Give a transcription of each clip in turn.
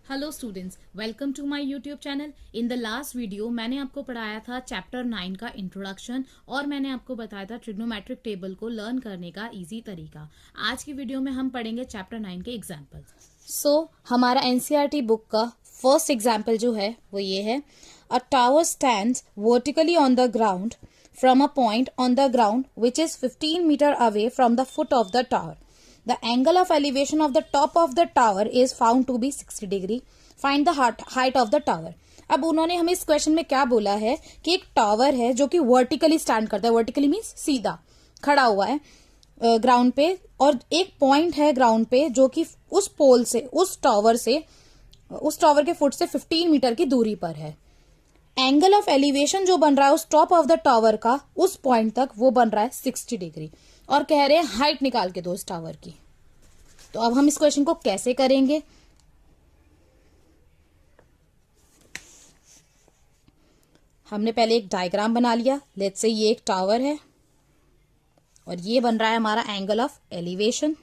Hello students, welcome to my YouTube channel. In the last video मैंने आपको पढ़ाया था चैप्टर 9 का इंट्रोडक्शन और मैंने आपको बताया था ट्रिग्नोमेट्रिक टेबल को लर्न करने का इजी तरीका। आज की वीडियो में हम पढ़ेंगे चैप्टर 9 के एग्जाम्पल। हमारा एनसीईआरटी बुक का फर्स्ट एग्जाम्पल जो है वो ये है। A tower stands vertically on the ground from a point on the ground which is 15 metre away from the foot of the tower. The angle of elevation of the top of the tower is found to be 60 degree. Find the height of the tower. अब उन्होंने हमें इस question में क्या बोला है कि एक टावर है जो कि वर्टिकली स्टैंड करता है। वर्टिकली मीन्स सीधा खड़ा हुआ है ग्राउंड पे, और एक पॉइंट है ग्राउंड पे जो कि उस पोल से उस टावर के फुट से 15 मीटर की दूरी पर है। एंगल ऑफ एलिवेशन जो बन रहा है उस टॉप ऑफ द टावर का उस पॉइंट तक वो बन रहा है 60 डिग्री, और कह रहे हैं हाइट निकाल के दो इस टावर की। तो अब हम इस क्वेश्चन को कैसे करेंगे? हमने पहले एक डायग्राम बना लिया। लेट्स से ये एक टावर है और ये बन रहा है हमारा एंगल ऑफ एलिवेशन।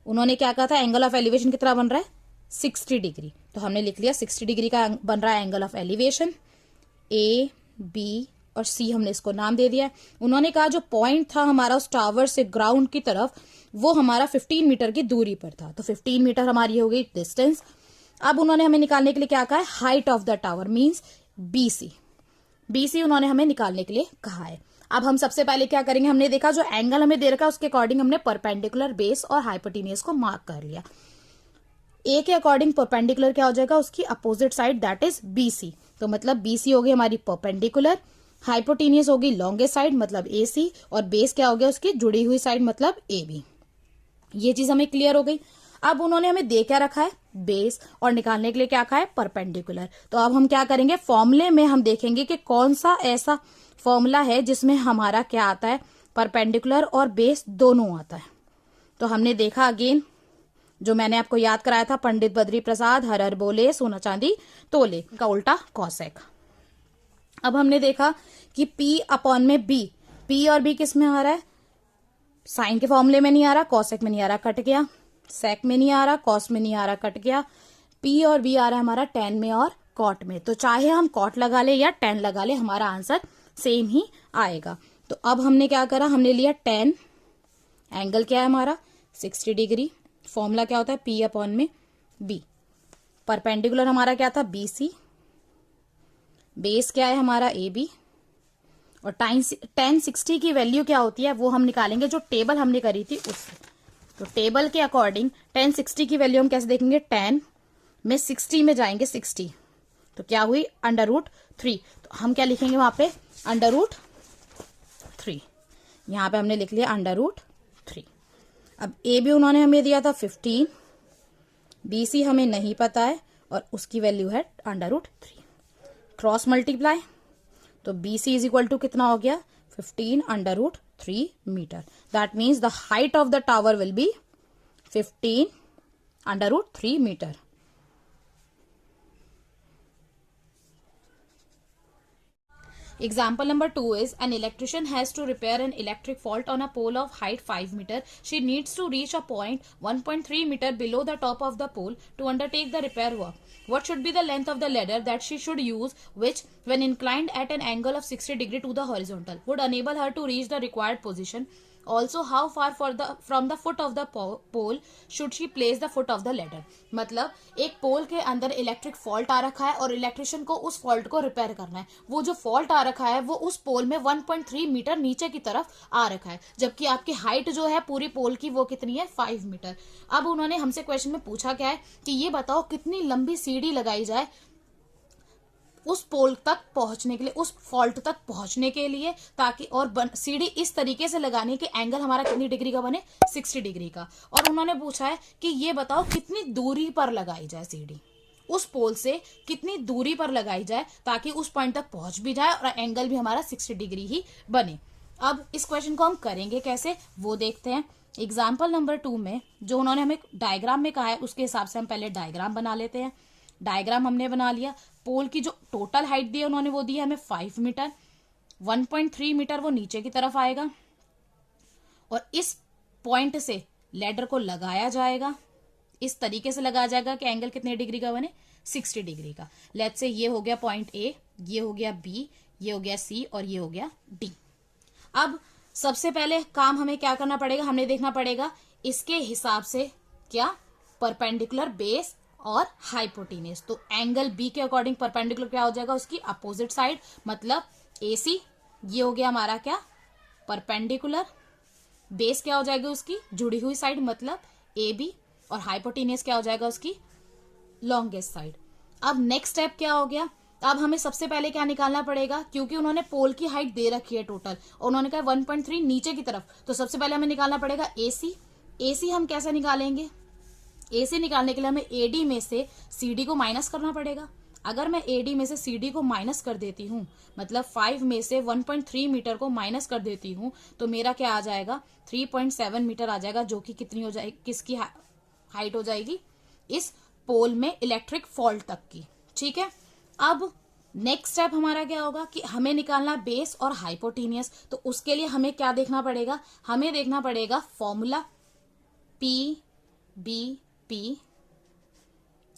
उन्होंने क्या कहा था, एंगल ऑफ एलिवेशन कितना बन रहा है 60 डिग्री। तो हमने लिख लिया 60 डिग्री का बन रहा है angle of elevation. A, B और सी हमने इसको नाम दे दिया है। उन्होंने कहा जो पॉइंट था हमारा उस टावर से ग्राउंड की तरफ वो हमारा 15 मीटर की दूरी पर था। तो 15 मीटर हमारी हो गई डिस्टेंस। अब उन्होंने हमें निकालने के लिए क्या कहा है, height of the tower means BC. BC उन्होंने हमें निकालने के लिए कहा है। अब हम सबसे पहले क्या करेंगे, हमने देखा जो एंगल हमें दे रखा है उसके अकॉर्डिंग हमने परपेंडिकुलर, बेस और हाइपोटेनियस को मार्क कर लिया। ए के अकॉर्डिंग परपेंडिकुलर क्या हो जाएगा, उसकी opposite side, that is BC. तो मतलब बीसी हो गई हमारी परपेंडिकुलर, हाइपोटेनियस होगी लॉन्गेस्ट साइड मतलब एसी, और बेस क्या हो गया उसकी जुड़ी हुई साइड मतलब एबी। ये चीज हमें क्लियर हो गई। अब उन्होंने हमें दे क्या रखा है, बेस, और निकालने के लिए क्या कहा है, परपेंडिकुलर। तो अब हम क्या करेंगे, फॉर्मूले में हम देखेंगे कि कौन सा ऐसा फॉर्मूला है जिसमें हमारा क्या आता है, परपेंडिकुलर और बेस दोनों आता है। तो हमने देखा अगेन जो मैंने आपको याद कराया था, पंडित बद्री प्रसाद हर हर बोले सोना चांदी तोले का उल्टा कॉसेक। अब हमने देखा कि P अपॉन में B, P और B किस में आ रहा है, साइन के फॉर्मूले में नहीं आ रहा, कॉसेक में नहीं आ रहा, कट गया। सेक में नहीं आ रहा, कॉस में नहीं आ रहा, कट गया। P और B आ रहा है हमारा टेन में और कॉट में। तो चाहे हम कॉट लगा ले या टेन लगा ले हमारा आंसर सेम ही आएगा। तो अब हमने क्या करा, हमने लिया टेन, एंगल क्या है हमारा 60 डिग्री, फॉर्मूला क्या होता है P अपॉन में B, परपेंडिकुलर हमारा क्या था BC, बेस क्या है हमारा AB, और टेन 60 की वैल्यू क्या होती है वो हम निकालेंगे जो टेबल हमने करी थी उससे। तो टेबल के अकॉर्डिंग 1060 की वैल्यू हम कैसे देखेंगे, 10 में 60 में जाएंगे 60, तो क्या हुई √3। तो हम क्या लिखेंगे वहां पे, √3। यहां पे हमने लिख लिया √3। अब AB उन्होंने हमें दिया था 15, BC हमें नहीं पता है और उसकी वैल्यू है √3। क्रॉस मल्टीप्लाई, तो BC इज इक्वल टू कितना हो गया 15 √3 metre. That means the height of the tower will be 15 √3 metre. Example number 2 is an electrician has to repair an electric fault on a pole of height 5 meter. She needs to reach a point 1.3 meter below the top of the pole to undertake the repair work. What should be the length of the ladder that she should use, which, when inclined at an angle of 60 degree to the horizontal, would enable her to reach the required position? Also, how far from the foot of the pole should she place the foot of the ladder? मतलब एक पोल के अंदर electric fault आ रखा है और electrician को उस fault को रिपेयर करना है। वो जो फॉल्ट आ रखा है वो उस पोल में 1.3 मीटर नीचे की तरफ आ रखा है, जबकि आपकी हाइट जो है पूरी पोल की वो कितनी है 5 मीटर। अब उन्होंने हमसे क्वेश्चन में पूछा क्या है कि ये बताओ कितनी लंबी सीढ़ी लगाई जाए उस पोल तक पहुंचने के लिए, उस फॉल्ट तक पहुंचने के लिए, ताकि और सीढ़ी इस तरीके से लगानी कि एंगल हमारा कितनी डिग्री का बने 60 डिग्री का। और उन्होंने पूछा है कि ये बताओ कितनी दूरी पर लगाई जाए सीढ़ी, उस पोल से कितनी दूरी पर लगाई जाए ताकि उस पॉइंट तक पहुंच भी जाए और एंगल भी हमारा 60 डिग्री ही बने। अब इस क्वेश्चन को हम करेंगे कैसे वो देखते हैं। एग्जाम्पल नंबर 2 में जो उन्होंने हमें डायग्राम में कहा है उसके हिसाब से हम पहले डायग्राम बना लेते हैं। डायग्राम हमने बना लिया। पोल की जो टोटल हाइट दी है उन्होंने वो दी है हमें 5 मीटर, 1.3 मीटर वो नीचे की तरफ आएगा, और इस पॉइंट से लेडर को लगाया जाएगा इस तरीके से लगाया जाएगा कि एंगल कितने डिग्री का बने, 60 डिग्री का। लेट्स से ये हो गया पॉइंट ए, ये हो गया बी, ये हो गया सी और ये हो गया डी। अब सबसे पहले काम हमें क्या करना पड़ेगा, हमने देखना पड़ेगा इसके हिसाब से क्या, परपेंडिकुलर बेस और हाइपोटेन्यूज। तो एंगल बी के अकॉर्डिंग परपेंडिकुलर क्या हो जाएगा, उसकी अपोजिट साइड, मतलब AC, ये हो गया हमारा क्या, परपेंडिकुलर। बेस क्या हो जाएगी उसकी जुड़ी हुई साइड, मतलब AB, और हाइपोटेन्यूज क्या हो जाएगा उसकी लॉन्गेस्ट साइड। अब नेक्स्ट स्टेप क्या हो गया, अब हमें सबसे पहले क्या निकालना पड़ेगा, क्योंकि उन्होंने पोल की हाइट दे रखी है टोटल, और उन्होंने कहा 1.3 नीचे की तरफ, तो सबसे पहले हमें निकालना पड़ेगा AC। AC हम कैसे निकालेंगे, AC निकालने के लिए हमें AD में से CD को माइनस करना पड़ेगा। अगर मैं AD में से CD को माइनस कर देती हूँ, मतलब 5 में से 1.3 मीटर को माइनस कर देती हूँ, तो मेरा क्या आ जाएगा, 3.7 मीटर आ जाएगा, जो कि कितनी हो जाएगी, किसकी हाइट हो जाएगी, इस पोल में इलेक्ट्रिक फॉल्ट तक की। ठीक है, अब नेक्स्ट स्टेप हमारा क्या होगा कि हमें निकालना बेस और हाइपोटेन्यूज। तो उसके लिए हमें क्या देखना पड़ेगा, हमें देखना पड़ेगा फॉर्मूला PBP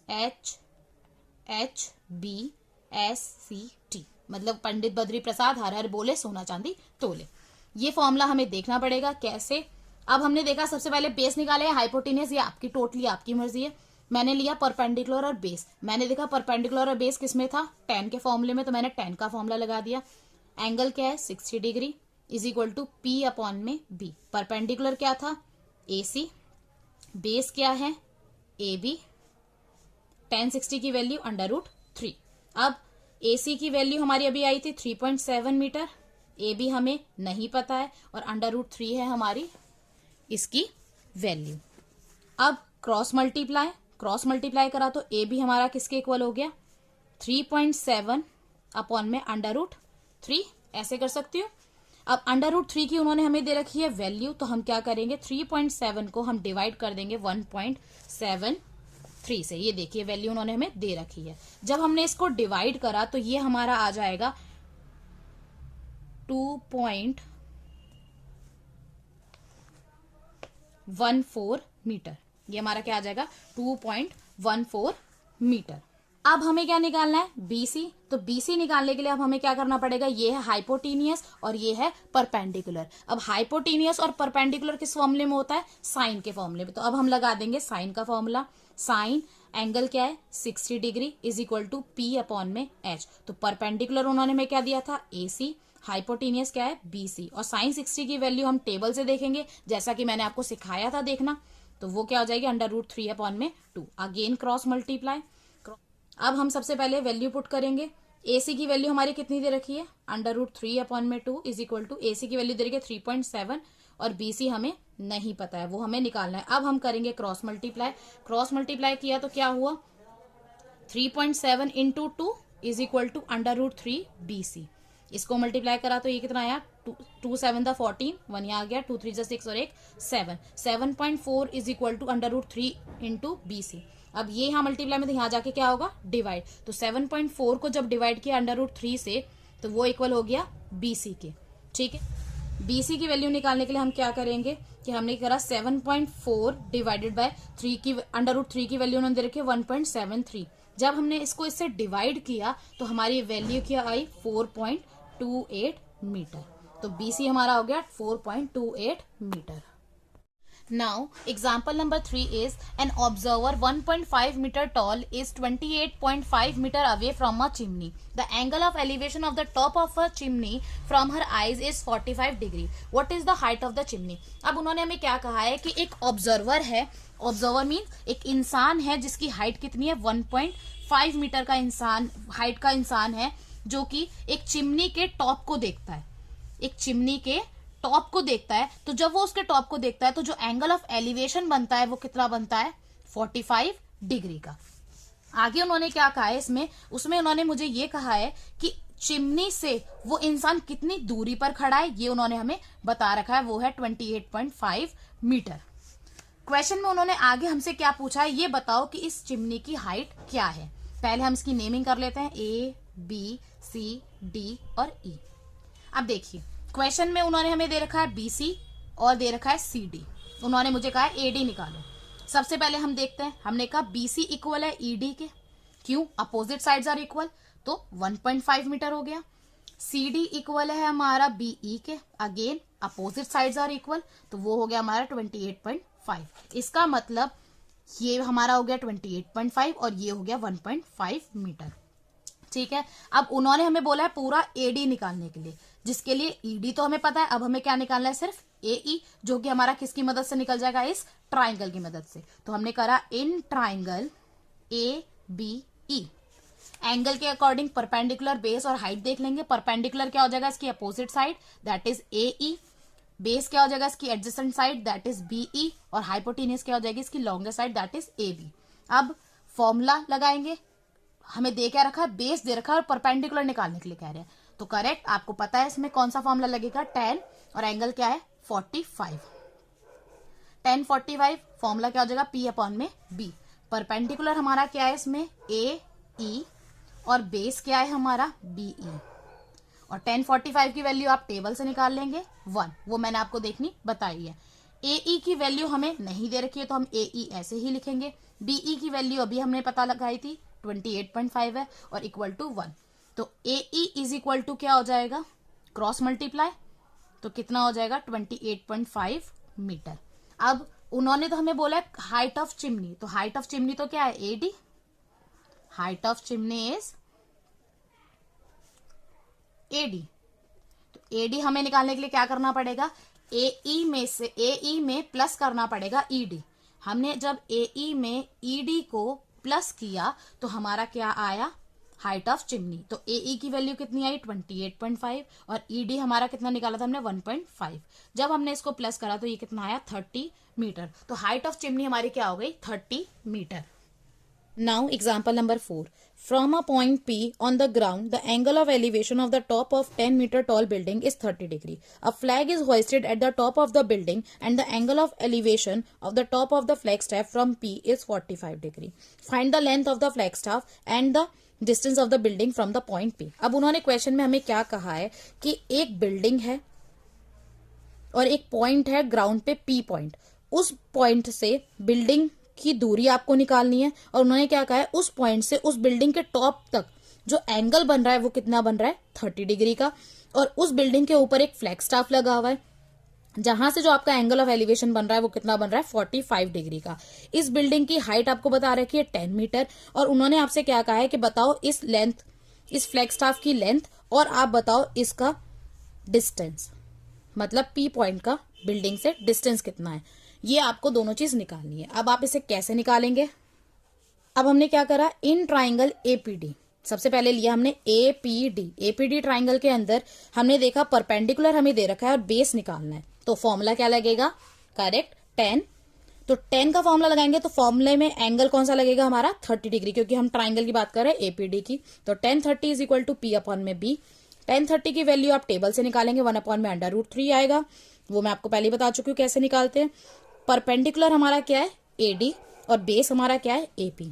HHBSCT, मतलब पंडित बद्री प्रसाद हर हर बोले सोना चांदी तोले। ये फॉर्मूला हमें देखना पड़ेगा कैसे। अब हमने देखा सबसे पहले बेस निकाले, हाइपोटेन्यूज ये आपकी टोटली आपकी मर्जी है। मैंने लिया परपेंडिकुलर और बेस, मैंने देखा परपेंडिकुलर और बेस किसमें था, tan के फॉर्मूले में, तो मैंने tan का फॉर्मूला लगा दिया। एंगल क्या है 60 degree is equal to P upon में B। परपेंडिकुलर क्या था AC, बेस क्या है AB, tan 60 की वैल्यू √3। अब AC की वैल्यू हमारी अभी आई थी 3.7 मीटर, AB हमें नहीं पता है, और √3 है हमारी इसकी वैल्यू। अब क्रॉस मल्टीप्लाई करा तो AB हमारा किसके इक्वल हो गया, 3.7 अपॉन में √3, ऐसे कर सकती हूँ। अब √3 की उन्होंने हमें दे रखी है वैल्यू, तो हम क्या करेंगे, 3.7 को हम डिवाइड कर देंगे 1.73 से। ये देखिए वैल्यू उन्होंने हमें दे रखी है। जब हमने इसको डिवाइड करा तो ये हमारा आ जाएगा 2.14 मीटर। ये हमारा क्या आ जाएगा 2.14 मीटर। अब हमें क्या निकालना है, BC। तो BC निकालने के लिए अब हमें क्या करना पड़ेगा, ये है हाइपोटेन्यूज और ये है परपेंडिकुलर। अब हाइपोटेन्यूज और परपेंडिकुलर किस फॉर्मूले में होता है, साइन के फॉर्मूले में। तो अब हम लगा देंगे साइन का फॉर्मूला। साइन एंगल क्या है 60 degree is equal to P upon में H। तो परपेंडिकुलर उन्होंने हमें क्या दिया था AC, हाइपोटेन्यूज क्या है BC, और साइन 60 की वैल्यू हम टेबल से देखेंगे, जैसा कि मैंने आपको सिखाया था देखना। तो वो क्या हो जाएगी √3 अपॉन में 2। Again cross multiply. अब हम सबसे पहले वैल्यू पुट करेंगे। AC की वैल्यू हमारी कितनी दे रखी है, √3 अपॉन में 2 इज इक्वल टू AC की वैल्यू दे रखी है 3.7, और BC हमें नहीं पता है, वो हमें निकालना है। अब हम करेंगे क्रॉस मल्टीप्लाई किया तो क्या हुआ, 3.7 into 2 is equal to √3 BC। इसको मल्टीप्लाई करा तो ये कितना आया, 2 7 14, 1 यहाँ आ गया, 2 3 6 और 1 7, 7.4 is equal to √3 into BC। अब ये यहाँ मल्टीप्लाई में, तो यहाँ जाके क्या होगा डिवाइड। तो 7.4 को जब डिवाइड किया √3 से, तो वो इक्वल हो गया BC के। ठीक है, BC की वैल्यू निकालने के लिए हम क्या करेंगे कि हमने करा 7.4 डिवाइडेड बाय 3 की √3 की वैल्यू उन्होंने दे रखी है 1.73। जब हमने इसको इससे डिवाइड किया तो हमारी वैल्यू क्या आई 4.28 मीटर। तो BC हमारा हो गया 4.28 metre. Now, example number 3 is an observer 1.5 meter tall is 28.5 meter away from a chimney. The angle of elevation of the top of a chimney from her eyes is 45 degree. What is the height of the chimney? अब उन्होंने हमें क्या कहा है कि एक observer है, observer mean एक इंसान है जिसकी हाइट कितनी है 1.5 मीटर का इंसान, हाइट का इंसान है, जो कि एक चिमनी के टॉप को देखता है, एक चिमनी के टॉप को देखता है। तो जब वो उसके टॉप को देखता है तो जो एंगल ऑफ एलिवेशन बनता है वो कितना बनता है 45 डिग्री का। आगे उन्होंने क्या कहा है उसमें उन्होंने मुझे ये कहा है कि चिमनी से वो इंसान कितनी दूरी पर खड़ा है, ये उन्होंने हमें बता रखा है, वो है 28.5 मीटर। क्वेश्चन में उन्होंने आगे हमसे क्या पूछा है, ये बताओ कि इस चिमनी की हाइट क्या है। पहले हम इसकी नेमिंग कर लेते हैं, A B C D और E। अब देखिए क्वेश्चन में उन्होंने हमें दे रखा है BC और दे रखा है CD। उन्होंने मुझे कहा है AD निकालो। सबसे पहले हम देखते हैं, हमने कहा BC इक्वल है ED के, क्यों? अपोजिट साइड्स आर इक्वल, तो 1.5 मीटर हो गया। CD इक्वल है हमारा BE के, again opposite sides are equal, तो वो हो गया हमारा 28.5। इसका मतलब ये हमारा हो गया 28.5 और ये हो गया 1.5 मीटर। ठीक है, अब उन्होंने हमें बोला है पूरा AD निकालने के लिए, जिसके लिए ED तो हमें पता है, अब हमें क्या निकालना है? सिर्फ AE, जो कि हमारा किसकी मदद से निकल जाएगा? इस ट्राइंगल की मदद से। तो हमने करा इन ट्राइंगल ABE, एंगल के अकॉर्डिंग परपेंडिकुलर बेस और हाइट देख लेंगे। परपेंडिकुलर क्या हो जाएगा? इसकी opposite side, that is AE। Base क्या हो जाएगा? इसकी adjacent side, that is BE। और हाइपोटेन्यूज क्या हो जाएगी? इसकी longest side, that is AB। अब फॉर्मूला लगाएंगे, हमें दे क्या रखा है? बेस दे रखा है और परपेंडिकुलर निकालने के लिए कह रहे हैं, तो करेक्ट आपको पता है इसमें कौन सा फॉर्मूला लगेगा? 10 और एंगल क्या है? 45। 10 45 फॉर्मूला क्या हो जाएगा? P अपॉन में B। परपेंडिकुलर हमारा क्या है इसमें? AE और बेस क्या है हमारा? BE। और 10 45 की वैल्यू आप टेबल से निकाल लेंगे 1, वो मैंने आपको देखनी बताई है। AE की वैल्यू हमें नहीं दे रखी है, तो हम AE ऐसे ही लिखेंगे। BE की वैल्यू अभी हमने पता लगाई थी 28.5 है और इक्वल टू 1, तो AE इज इक्वल टू क्या हो जाएगा? क्रॉस मल्टीप्लाई, तो कितना हो जाएगा? 28.5 मीटर। अब उन्होंने तो हमें बोला है हाइट ऑफ चिमनी, तो हाइट ऑफ चिमनी तो क्या है? AD। Height of chimney is AD। तो AD हमें निकालने के लिए क्या करना पड़ेगा? AE में प्लस करना पड़ेगा ED। हमने जब AE में ED को प्लस किया तो हमारा क्या आया? Height of chimney. तो AE की वैल्यू कितनी आई? 28.5 और ED हमारा कितना निकाला था हमने? 1.5। जब हमने इसको प्लस करा तो ये कितना आया? 30 मीटर। तो हाइट ऑफ चिमनी हमारी क्या हो गई? 30 metre. Now example number 4. From a point P on the ground, the angle of elevation of the top of 10-meter tall building is 30 degree. A flag is hoisted at the top of the building and the angle of elevation of the top of the flagstaff from P is 45 degree. Find the length of the flagstaff and the distance of the building from the point P. अब उन्होंने question में हमें क्या कहा है कि एक building है और एक पॉइंट है ग्राउंड पे P पॉइंट, उस पॉइंट से बिल्डिंग की दूरी आपको निकालनी है। और उन्होंने क्या कहा है? उस पॉइंट से उस बिल्डिंग के टॉप तक जो एंगल बन रहा है वो कितना बन रहा है? 30 डिग्री का। और उस बिल्डिंग के ऊपर एक फ्लैग स्टाफ लगा हुआ है, जहां से जो आपका एंगल ऑफ एलिवेशन बन रहा है वो कितना बन रहा है? 45 डिग्री का। इस बिल्डिंग की हाइट आपको बता रखी है 10 मीटर और उन्होंने आपसे क्या कहा है कि बताओ इस लेंथ, इस फ्लैग स्टाफ की लेंथ और आप बताओ इसका डिस्टेंस, मतलब P पॉइंट का बिल्डिंग से डिस्टेंस कितना है। ये आपको दोनों चीज निकालनी है। अब आप इसे कैसे निकालेंगे? अब हमने क्या करा? इन ट्राइंगल APD, सबसे पहले लिया हमने APD ट्राइंगल के अंदर हमने देखा परपेंडिकुलर हमें दे रखा है और बेस निकालना है, तो फॉर्मूला क्या लगेगा? करेक्ट 10। तो 10 का फॉर्मूला लगाएंगे तो फॉर्मूले में एंगल कौन सा लगेगा हमारा? 30 डिग्री, क्योंकि हम ट्राइंगल की बात कर रहे हैं APD की। तो 10 30 is equal to P upon में B। 10 30 की वैल्यू आप टेबल से निकालेंगे, 1 अपॉन में √3 आएगा, वो मैं आपको पहले बता चुकी हूँ कैसे निकालते हैं। परपेंडिकुलर हमारा क्या है? AD और बेस हमारा क्या है? AP।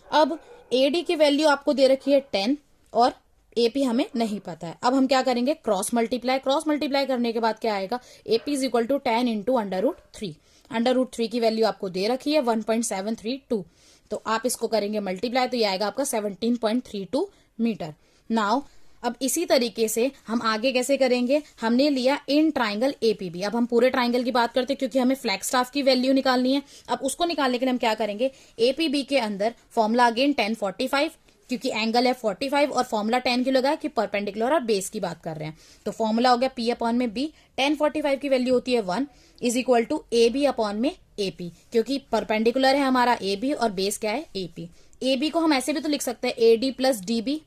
अब AD की वैल्यू आपको दे रखी है 10 और AP हमें नहीं पता है। अब हम क्या करेंगे? Cross multiply. क्रॉस मल्टीप्लाई करने के बाद क्या आएगा? AP is equal to 10 into √3। √3 की वैल्यू आपको दे रखी है 1.732, तो आप इसको करेंगे मल्टीप्लाई तो ये आएगा आपका 17.32 मीटर। नाउ अब इसी तरीके से हम आगे कैसे करेंगे? हमने लिया इन ट्राइंगल APB। अब हम पूरे ट्राइंगल की बात करते हैं क्योंकि हमें फ्लैग स्टाफ की वैल्यू निकालनी है। अब उसको निकालने के लिए हम क्या करेंगे? APB के अंदर फॉर्मूला अगेन 10 45, क्योंकि एंगल है 45 और फॉर्मूला 10 की लगा है कि परपेंडिकुलर और बेस की बात कर रहे हैं, तो फॉर्मूला हो गया P अपॉन में B। 10 45 की वैल्यू होती है 1 is equal to AB upon में AP, क्योंकि परपेंडिकुलर है हमारा AB और बेस क्या है? AP। AB को हम ऐसे भी तो लिख सकते हैं AD प्लस DB,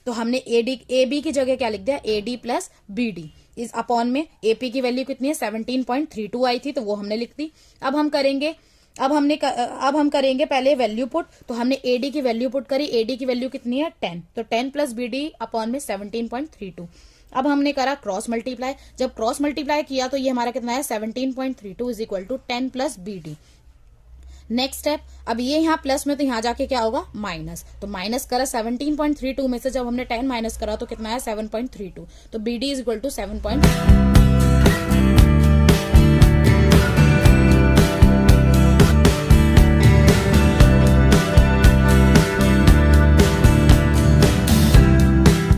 तो हमने AB की जगह क्या लिख दिया? AD प्लस BD इस अपॉन में AP की वैल्यू कितनी है? 17.32 आई थी, तो वो हमने लिख दी। अब हम करेंगे पहले वैल्यू पुट, तो हमने AD की वैल्यू पुट करी। AD की वैल्यू कितनी है? 10, तो 10 प्लस BD अपॉन में 17.32। अब हमने करा क्रॉस मल्टीप्लाई। जब क्रॉस मल्टीप्लाई किया तो ये हमारा कितना है? 17.32 is equal to 10 plus BD। Next step, अब ये यहाँ प्लस में तो यहाँ जाके क्या होगा? माइनस, तो माइनस करा 17.32 में से जब हमने 10 माइनस करा तो कितना है? 7.32, तो BD इज इक्वल टू 7.